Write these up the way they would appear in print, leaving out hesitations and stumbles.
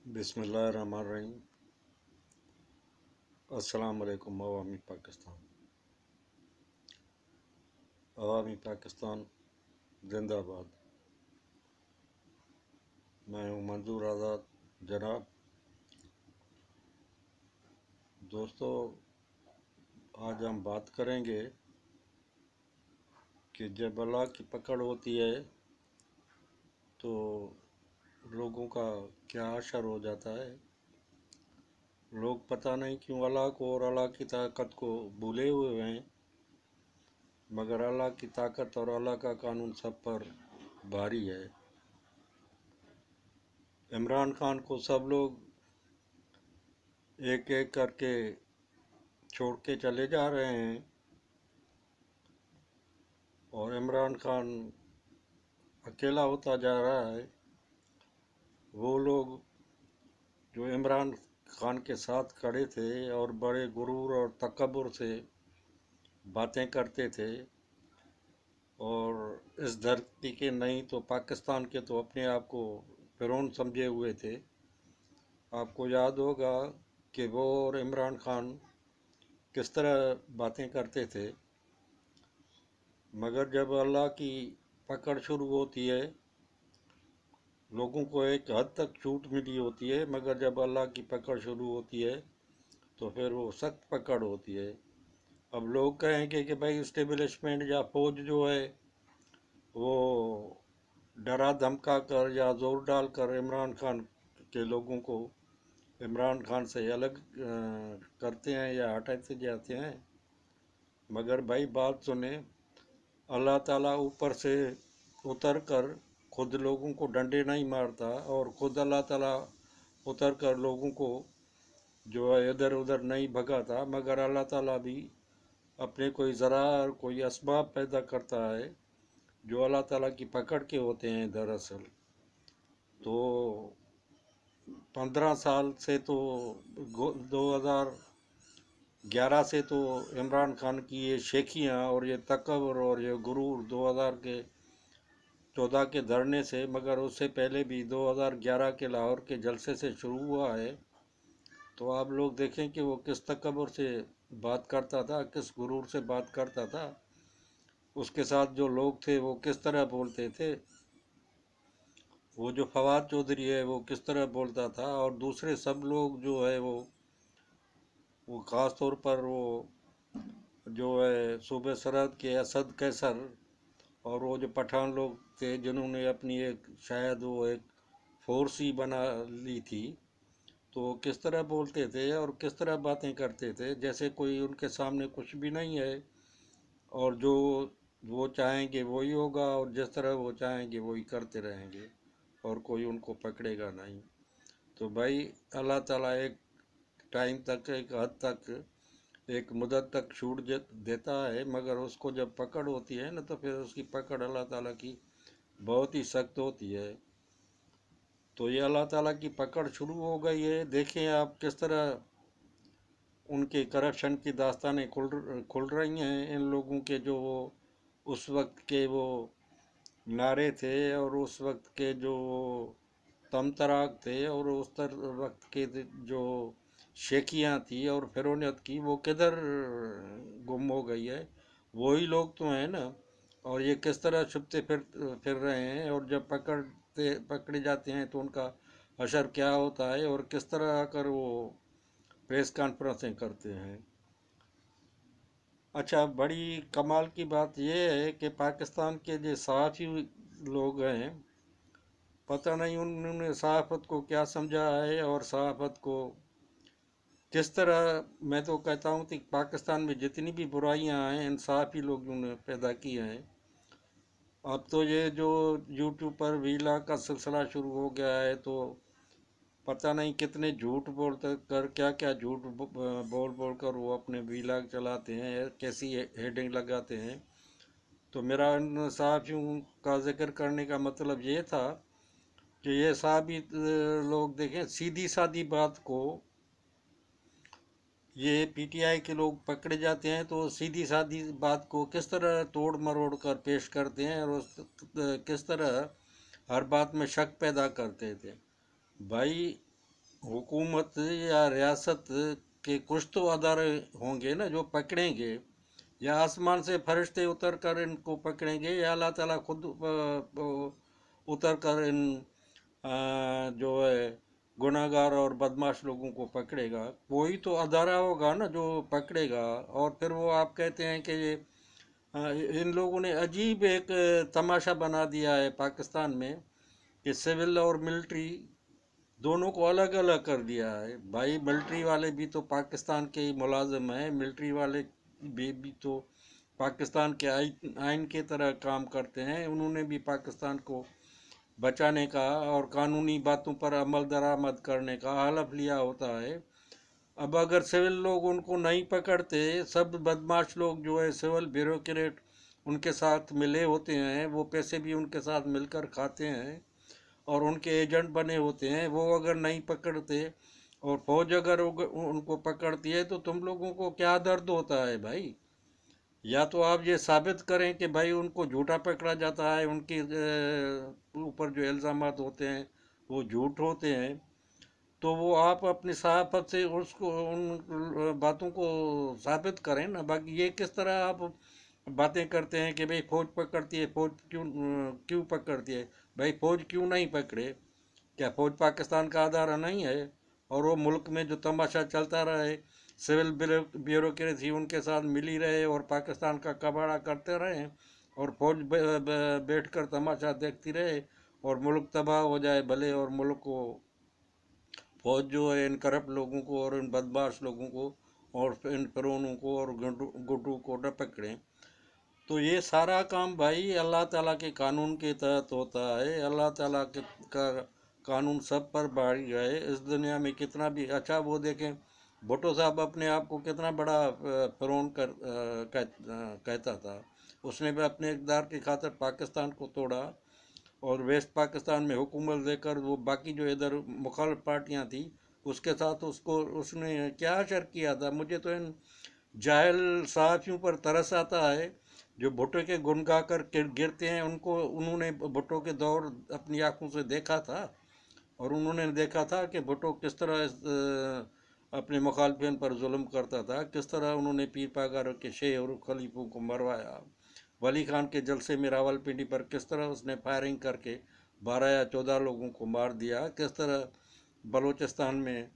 बिस्मिल्लाहिर्रहमानिर्रहीम। अस्सलाम वालेकुम। अवामी पाकिस्तान जिंदाबाद। मैं हूँ मंजूर आज़ाद। जनाब दोस्तों, आज हम बात करेंगे कि जब अल्लाह की पकड़ होती है तो लोगों का क्या असर हो जाता है। लोग पता नहीं क्यों अल्लाह को और अल्लाह की ताकत को भूले हुए हैं, मगर अल्लाह की ताकत और अल्लाह का कानून सब पर भारी है। इमरान खान को सब लोग एक एक करके छोड़ के चले जा रहे हैं और इमरान खान अकेला होता जा रहा है। वो लोग जो इमरान खान के साथ खड़े थे और बड़े गुरूर और तकब्बुर से बातें करते थे, और इस धरती के नहीं तो पाकिस्तान के तो अपने आप को फिरौन समझे हुए थे। आपको याद होगा कि वो और इमरान खान किस तरह बातें करते थे, मगर जब अल्लाह की पकड़ शुरू होती है, लोगों को एक हद तक छूट मिली होती है, मगर जब अल्लाह की पकड़ शुरू होती है तो फिर वो सख्त पकड़ होती है। अब लोग कहेंगे कि भाई इस्टेब्लिशमेंट या फौज जो है वो डरा धमका कर या जोर डाल कर इमरान खान के लोगों को इमरान खान से अलग करते हैं या हटाते जाते हैं। मगर भाई बात सुने, अल्लाह ताला ऊपर से उतर कर खुद लोगों को डंडे नहीं मारता, और खुद अल्लाह ताला उतर कर लोगों को जो है इधर उधर नहीं भगाता, मगर अल्लाह ताला भी अपने कोई ज़रा कोई असबाब पैदा करता है जो अल्लाह ताला की पकड़ के होते हैं। दरअसल तो 15 साल से तो 2011 से तो इमरान खान की ये शेखियाँ और ये तकब्बुर और ये गुरूर 2014 के धरने से, मगर उससे पहले भी 2011 के लाहौर के जलसे से शुरू हुआ है। तो आप लोग देखें कि वो किस तकब्बुर से बात करता था, किस गुरूर से बात करता था। उसके साथ जो लोग थे वो किस तरह बोलते थे। वो जो फवाद चौधरी है वो किस तरह बोलता था, और दूसरे सब लोग जो है वो ख़ास तौर पर वो जो है सूबे सरहद के असद कैसर, और वो जो पठान लोग थे जिन्होंने अपनी एक शायद वो एक फोर्स ही बना ली थी, तो वो किस तरह बोलते थे और किस तरह बातें करते थे जैसे कोई उनके सामने कुछ भी नहीं है, और जो वो चाहेंगे वही होगा और जिस तरह वो चाहेंगे वही करते रहेंगे और कोई उनको पकड़ेगा नहीं। तो भाई अल्लाह ताला एक टाइम तक, एक हद तक, एक मुद्दत तक छूट देता है, मगर उसको जब पकड़ होती है ना तो फिर उसकी पकड़ अल्लाह ताला की बहुत ही सख्त होती है। तो ये अल्लाह ताला की पकड़ शुरू हो गई है। देखें आप किस तरह उनके करप्शन की दास्तानें खुल रही हैं। इन लोगों के जो वो उस वक्त के वो नारे थे और उस वक्त के जो तमतराक थे और वक्त के जो शेखियाँ थी और फिरौनियत की, वो किधर गुम हो गई है। वही लोग तो हैं ना। और ये किस तरह छुपते फिर रहे हैं, और जब पकड़े जाते हैं तो उनका असर क्या होता है, और किस तरह आकर वो प्रेस कॉन्फ्रेंसें करते हैं। अच्छा, बड़ी कमाल की बात यह है कि पाकिस्तान के जो सहाफ़ी लोग हैं, पता नहीं उन्होंने सहाफ़त को क्या समझा है और सहाफ़त को किस तरह। मैं तो कहता हूँ कि पाकिस्तान में जितनी भी बुराइयां हैं इन सहाफ़ी लोगों ने पैदा की हैं। अब तो ये जो यूट्यूब पर वीला का सिलसिला शुरू हो गया है, तो पता नहीं कितने झूठ क्या क्या झूठ बोल बोल कर वो अपने वीलाग चलाते हैं, कैसी हेडिंग लगाते हैं। तो मेरा इन सहाफ़ियों का जिक्र करने का मतलब ये था कि ये सहाफ़ी लोग देखें, सीधी सादी बात को ये पीटीआई के लोग पकड़े जाते हैं तो सीधी सादी बात को किस तरह तोड़ मरोड़ कर पेश करते हैं, और किस तरह हर बात में शक पैदा करते थे। भाई हुकूमत या रियासत के कुछ तो अदारे होंगे ना जो पकड़ेंगे, या आसमान से फरिश्ते उतर कर इनको पकड़ेंगे, या अल्लाह ताला खुद उतर कर इन जो है गुनाहगार और बदमाश लोगों को पकड़ेगा। कोई तो अदारा होगा ना जो पकड़ेगा। और फिर वो आप कहते हैं कि ये इन लोगों ने अजीब एक तमाशा बना दिया है पाकिस्तान में कि सिविल और मिलिट्री दोनों को अलग अलग कर दिया है। भाई मिलिट्री वाले भी तो पाकिस्तान के ही मुलाजिम हैं, मिलिट्री वाले भी तो पाकिस्तान के आइन के तरह काम करते हैं। उन्होंने भी पाकिस्तान को बचाने का और कानूनी बातों पर अमल दरामद करने का हलफ लिया होता है। अब अगर सिविल लोग उनको नहीं पकड़ते, सब बदमाश लोग जो है सिविल ब्यूरोक्रेट उनके साथ मिले होते हैं, वो पैसे भी उनके साथ मिलकर खाते हैं और उनके एजेंट बने होते हैं, वो अगर नहीं पकड़ते और फौज अगर उनको पकड़ती है तो तुम लोगों को क्या दर्द होता है भाई? या तो आप ये साबित करें कि भाई उनको झूठा पकड़ा जाता है, उनके ऊपर जो इल्ज़ामात होते हैं वो झूठ होते हैं, तो वो आप अपनी सहाफ़त से उसको उन बातों को साबित करें ना। बाकी ये किस तरह आप बातें करते हैं कि भाई फौज पकड़ती है, फौज क्यों पकड़ती है? भाई फौज क्यों नहीं पकड़े? क्या फौज पाकिस्तान का अदारा नहीं है? और वो मुल्क में जो तमाशा चलता रहे, सिविल ब्यूरोक्रेसी उनके साथ मिली रहे और पाकिस्तान का कबाड़ा करते रहे, और फौज बैठ कर तमाशा देखती रहे और मुल्क तबाह हो जाए भले, और मुल्क को फौज जो है इन करप्ट लोगों को और इन बदमाश लोगों को और इन फिरौनों को और गुड्डू को न पकड़ें। तो ये सारा काम भाई अल्लाह ताला के कानून के तहत होता है। अल्लाह ताला का कानून सब पर भारी है इस दुनिया में। कितना भी अच्छा वो देखें, भुट्टो साहब अपने आप को कितना बड़ा फिरौन कहता था। उसने भी अपने इक़्तिदार की खातिर पाकिस्तान को तोड़ा और वेस्ट पाकिस्तान में हुकूमत देकर वो बाकी जो इधर मुखालिफ पार्टियां थी उसके साथ उसको उसने क्या असर किया था। मुझे तो इन जाहिल सहाफ़ियों पर तरस आता है जो भुट्टो के गुण गा कर गिरते हैं। उन्होंने भुट्टो के दौर अपनी आंखों से देखा था और उन्होंने देखा था कि भुट्टो किस तरह अपने मुखालफिन पर जुल्म करता था, किस तरह उन्होंने पीर पागार के शेख और खलीफों को मरवाया। वली खान के जलसे में रावलपिंडी पर किस तरह उसने फायरिंग करके 12 या 14 लोगों को मार दिया। किस तरह बलूचिस्तान में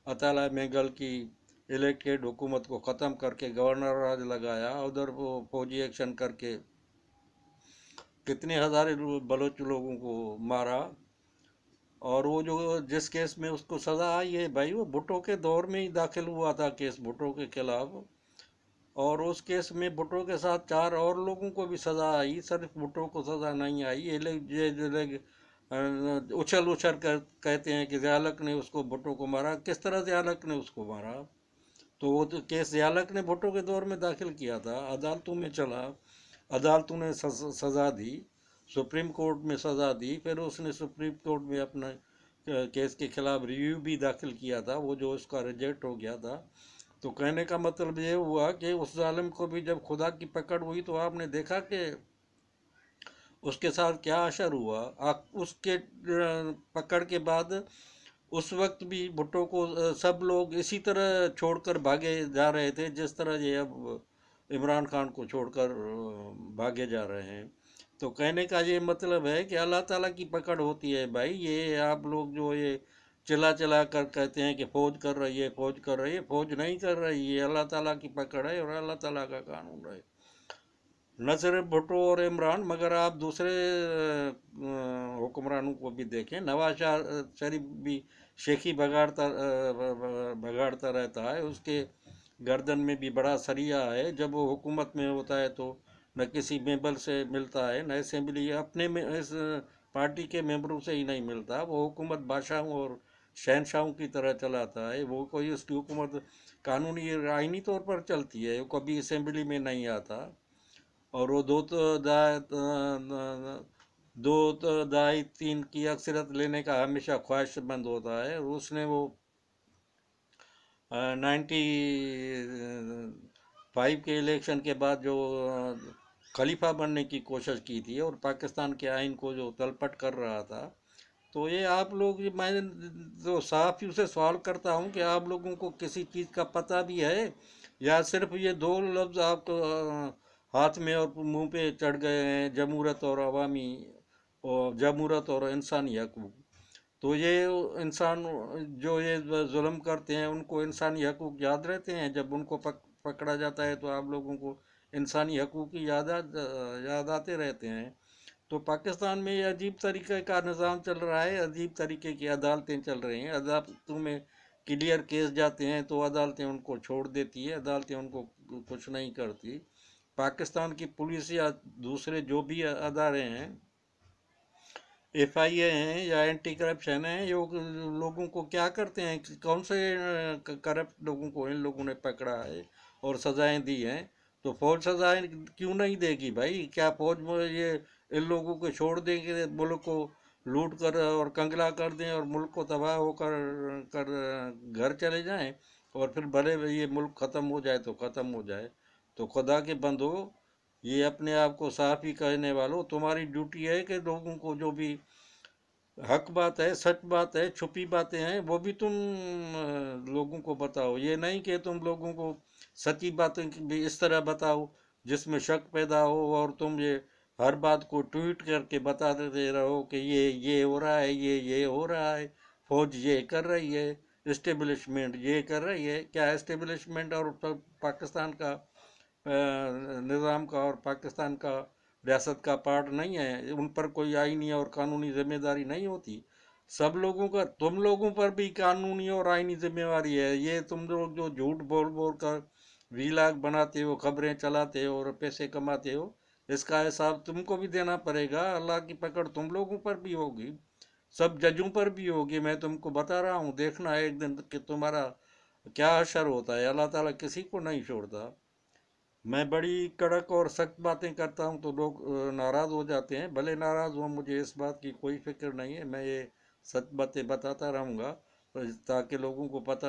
अताला मेंगल की इलेक्टेड हुकूमत को ख़त्म करके गवर्नर राज लगाया, उधर वो फौजी एक्शन करके कितने हज़ारे बलोच लोगों को मारा। और वो जो जिस केस में उसको सज़ा आई है भाई, वो भुट्टो के दौर में ही दाखिल हुआ था केस भुट्टो के खिलाफ, और उस केस में भुट्टो के साथ 4 और लोगों को भी सज़ा आई, सिर्फ भुट्टो को सज़ा नहीं आई। ये लोग उछल उछल कर कहते हैं कि ज़ियालक ने उसको भुट्टो को मारा। किस तरह ज़ियालक ने उसको मारा? तो वो तो केस ज़ियालक ने भुट्टो के दौर में दाखिल किया था, अदालतों में चला, अदालतों ने सज़ा दी, सुप्रीम कोर्ट में सज़ा दी, फिर उसने सुप्रीम कोर्ट में अपना केस के खिलाफ रिव्यू भी दाखिल किया था, वो जो उसका रिजेक्ट हो गया था। तो कहने का मतलब ये हुआ कि उस जालिम को भी जब खुदा की पकड़ हुई तो आपने देखा कि उसके साथ क्या असर हुआ। उसके पकड़ के बाद उस वक्त भी भुट्टो को सब लोग इसी तरह छोड़कर भागे जा रहे थे जिस तरह ये अब इमरान खान को छोड़कर भागे जा रहे हैं। तो कहने का ये मतलब है कि अल्लाह ताला की पकड़ होती है भाई। ये आप लोग जो ये चिल्ला चिल्ला कर कहते हैं कि फौज कर रही है, फौज कर रही है, फौज नहीं कर रही है, अल्लाह ताला की पकड़ है और अल्लाह ताला का कानून है। न सिर्फ भुट्टो और इमरान, मगर आप दूसरे हुक्मरानों को भी देखें। नवाज शरीफ भी शेखी भगाड़ता रहता है, उसके गर्दन में भी बड़ा सरिया है। जब वो हुकूमत में होता है तो न किसी मेंबर से मिलता है, न असेंबली अपने में इस पार्टी के मेंबरों से ही नहीं मिलता। वो हुकूमत बादशाहों और शहनशाहों की तरह चलाता है। वो कोई उसकी हुकूमत कानूनी आइनी तौर पर चलती है, वो कभी असेंबली में नहीं आता। और वो दो दाई तीन की अक्सरत लेने का हमेशा ख्वाहिशमंद होता है। उसने वो 95 के इलेक्शन के बाद जो खलीफा बनने की कोशिश की थी और पाकिस्तान के आइन को जो तलपट कर रहा था, تو یہ آپ لوگ، میں تو صاف ہی اسے سوال کرتا ہوں کہ آپ لوگوں کو کسی چیز کا پتہ بھی ہے، یا صرف یہ دو لفظ آپ کو ہاتھ میں اور منہ پہ چڑھ گئے ہیں، جمہوریت اور عوامی، اور جمہوریت اور انسانی حقوق؟ تو یہ انسان جو یہ ظلم کرتے ہیں ان کو انسانی حقوق یاد رہتے ہیں؟ جب ان کو پکڑا جاتا ہے تو آپ لوگوں کو انسانی حقوق کی یاد آتے رہتے ہیں؟ تو پاکستان میں یہ عجیب طریقے کا نظام چل رہا ہے، عجیب طریقے کی عدالتیں چل رہی ہیں۔ عدالتوں میں کلیئر کیس جاتے ہیں تو عدالتیں ان کو چھوڑ دیتی ہے، عدالتیں ان کو کچھ نہیں کرتی۔ پاکستان کی پولیس یا دوسرے جو بھی ادارے ہیں، ایف آئی اے ہیں یا اینٹی کرپشن ہیں، یہ لوگوں کو کیا کرتے ہیں؟ کون سے کرپٹ لوگوں کو ان لوگوں نے پکڑا ہے اور سزائیں دی ہیں؟ تو فوج سزائیں کیوں نہیں دے گی بھائی؟ کیا فوج میں یہ ان لوگوں کو چھوڑ دیں کہ ملک کو لوٹ کر اور کنگلا کر دیں اور ملک کو تباہ ہو کر گھر چلے جائیں، اور پھر بھلے یہ ملک ختم ہو جائے تو ختم ہو جائے؟ تو خدا کے بندو، یہ اپنے آپ کو صاف ہی کہنے والوں، تمہاری ڈیوٹی ہے کہ لوگوں کو جو بھی حق بات ہے، سچ بات ہے، چھپی باتیں ہیں، وہ بھی تم لوگوں کو بتاؤ۔ یہ نہیں کہ تم لوگوں کو سچی باتیں بھی اس طرح بتاؤ جس میں شک پیدا ہو، اور تم یہ ہر بات کو ٹویٹ کر کے بتا دیتے رہو کہ یہ ہو رہا ہے، یہ ہو رہا ہے، فوج یہ کر رہی ہے، اسٹیبلشمنٹ یہ کر رہی ہے۔ کیا اسٹیبلشمنٹ اور پاکستان کا نظام کا اور پاکستان کا ریاست کا پارٹ نہیں ہے؟ ان پر کوئی آئینی اور قانونی ذمہ داری نہیں ہوتی؟ سب لوگوں کا، تم لوگوں پر بھی قانونی اور آئینی ذمہ داری ہے۔ یہ تم لوگ جو جھوٹ بول بول کر ویلاگ بناتے ہو، خبریں چلاتے ہو اور پیسے کماتے ہو، اس کا حساب تم کو بھی دینا پڑے گا۔ اللہ کی پکڑ تم لوگوں پر بھی ہوگی، سب ججوں پر بھی ہوگی۔ میں تم کو بتا رہا ہوں، دیکھنا ایک دن کہ تمہارا کیا حشر ہوتا ہے۔ اللہ تعالیٰ کسی کو نہیں چھوڑتا۔ میں بڑی کڑک اور سخت باتیں کرتا ہوں تو لوگ ناراض ہو جاتے ہیں۔ بھلے ناراض ہوں، مجھے اس بات کی کوئی فکر نہیں ہے، میں یہ سچ باتیں بتاتا رہوں گا تاکہ لوگوں کو پتہ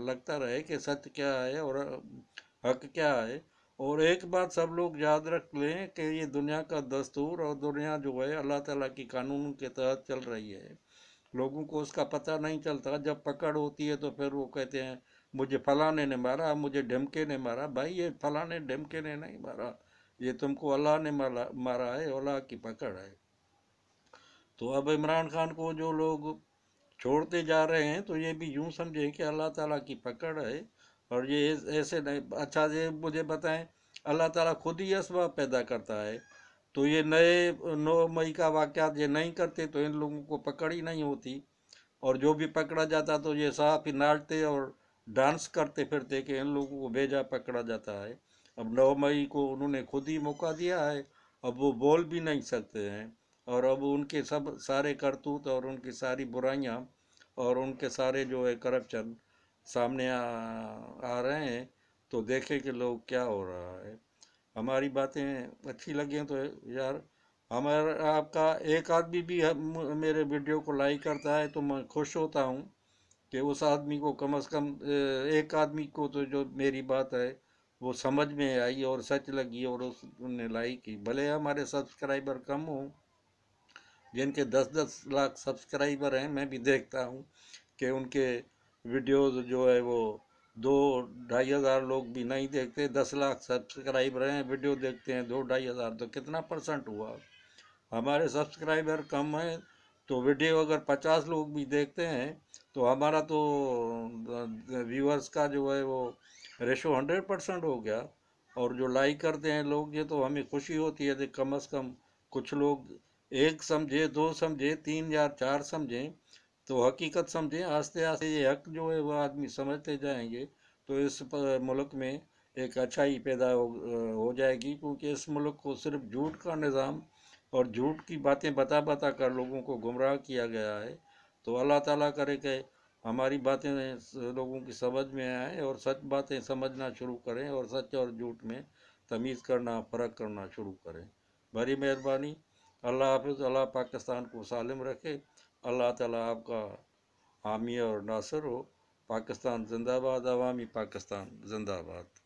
لگتا رہے کہ سچ کیا ہے اور حق کیا ہے۔ اور ایک بات سب لوگ یاد رکھ لیں کہ یہ دنیا کا دستور اور دنیا جو ہے اللہ تعالیٰ کی قانون کے تحت چل رہی ہے۔ لوگوں کو اس کا پتہ نہیں چلتا، جب پکڑ ہوتی ہے تو پھر وہ کہتے ہیں مجھے فلانے نے مارا، مجھے ڈھمکے نے مارا۔ بھائی یہ فلانے ڈھمکے نے نہیں مارا، یہ تم کو اللہ نے مارا ہے، اللہ کی پکڑ ہے۔ تو اب عمران خان کو جو لوگ چھوڑتے جا رہے ہیں تو یہ بھی یوں سمجھیں کہ اللہ تعالیٰ کی پکڑ ہے، اور یہ ایسے نہیں۔ اچھا یہ مجھے بتائیں، اللہ تعالیٰ خود ہی اسباب پیدا کرتا ہے، تو یہ 9 مئی کا واقعات یہ نہیں کرتے تو ان لوگوں کو پکڑ ہی نہیں ہوتی، اور جو بھی پکڑا جاتا تو یہ صاف ہی ناچتے اور ڈانس کرتے پھرتے کہ ان لوگوں کو بھیجا پکڑا جاتا ہے۔ اب 9 مئی کو انہوں نے خود ہی موقع دیا ہے، اب وہ بول بھی نہیں سکتے ہیں، اور اب ان کے سب سارے کرتوت اور ان کی ساری برائیاں اور ان کے سارے جو ہے کرپشن سامنے آ رہے ہیں، تو دیکھیں کہ لوگ کیا ہو رہا ہے۔ ہماری باتیں اچھی لگیں تو یار، ہمارا آپ کا ایک آدمی بھی میرے ویڈیو کو لائک کرتا ہے تو میں خوش ہوتا ہوں کہ اس آدمی کو کم از کم ایک آدمی کو تو جو میری بات ہے وہ سمجھ میں آئی اور سچ لگی اور اس نے لائک کی۔ بھلے ہمارے سبسکرائبر کم ہوں، جن کے 10-10 لاکھ سبسکرائبر ہیں، میں بھی دیکھتا ہوں کہ ان کے ویڈیوز جو ہے وہ 2-2.5 ہزار لوگ بھی نہیں دیکھتے، 10 لاکھ سبسکرائبر ہیں، ویڈیو دیکھتے ہیں 2-2.5 ہزار، تو کتنا پرسنٹ ہوا؟ ہمارے سبسکرائبر کم ہیں تو ویڈیو اگر 50 لوگ بھی دیکھتے ہیں تو ہمارا تو ویورز کا جو ہے وہ ریشو 100% ہو گیا۔ اور جو لائک کرتے ہیں لوگ، یہ تو ہمیں خوشی ہوتی ہے کہ کم از کم کچھ لوگ ایک سمجھے، 2 سمجھے، 3 یا 4 سمجھیں تو حقیقت سمجھیں۔ آہستہ آہستہ یہ حق جو ہے وہ آدمی سمجھتے جائیں گے تو اس ملک میں ایک اچھائی پیدا ہو جائے گی، کیونکہ اس ملک کو صرف جھوٹ کا نظام اور جھوٹ کی باتیں بتا بتا کر لوگوں کو گمراہ کیا گیا ہے۔ تو اللہ تعالیٰ کرے کہ ہماری باتیں لوگوں کی سمجھ میں آئیں اور سچ باتیں سمجھنا شروع کریں اور سچ اور جھوٹ میں تمیز کرنا، فرق کرنا شروع کریں۔ بڑی مہربانی۔ اللہ حافظ۔ اللہ پاکستان کو سالم رکھے۔ اللہ تعالیٰ آپ کا حامی اور ناصر ہو۔ پاکستان زندہ باد، عوامی پاکستان زندہ باد۔